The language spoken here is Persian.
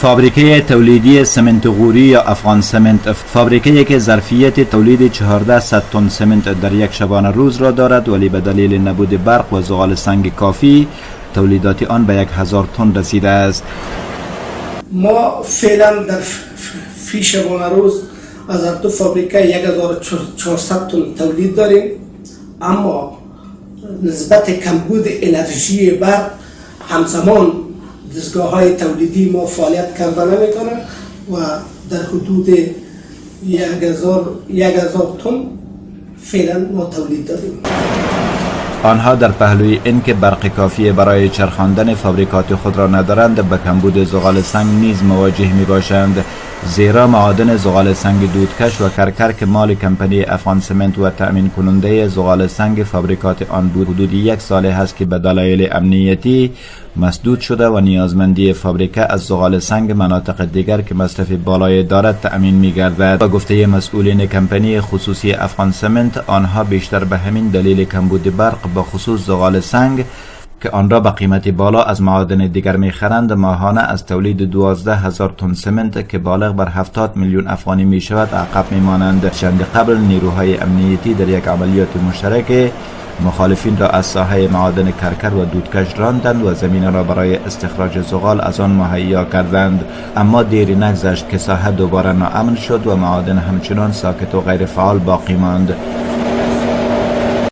فابریکه تولیدی سمنت غوری یا افغان سمنت، فابریکه‌ای که ظرفیت تولید 1400 تن سمنت در یک شبانه روز را دارد، ولی به دلیل نبود برق و زغال سنگ کافی تولیدات آن به 1000 تن رسیده است. ما فعلا در فی شبانه روز از هر دو فابریکه 1400 تن تولید داریم، اما نسبت کمبود انرژی برق همزمان دستگاه های تولیدی ما فعالیت کرده نمیکنه و در حدود 1000 تن فعلا ما تولید داریم. آنها در پهلوی اینکه برق کافی برای چرخاندن فابریکات خود را ندارند، به کمبود زغال سنگ نیز مواجه می باشند، زیرا معادن زغال سنگ دودکش و کرکر که مال کمپانی افغان سمنت و تأمین کننده زغال سنگ فابریکات آن بود، حدود 1 سال است که به دلایل امنیتی مسدود شده و نیازمندی فابریکه از زغال سنگ مناطق دیگر که مصرف بالای دارد تأمین می گردد. و گفته مسئولین کمپانی خصوصی افغان سمنت، آنها بیشتر به همین دلیل کمبود برق به خصوص زغال سنگ که آن را به قیمت بالا از معادن دیگر می‌خرند، ماهانه از تولید 12000 تن سمنت که بالغ بر 70 میلیون افغانی می شود عقب می‌مانند. چند قبل نیروهای امنیتی در یک عملیات مشترک مخالفین را از ساحه معادن کرکر و دودکش راندند و زمین را برای استخراج زغال از آن مهیا کردند، اما دیری نگذشت که ساحه دوباره ناامن شد و معادن همچنان ساکت و غیر فعال باقی ماند.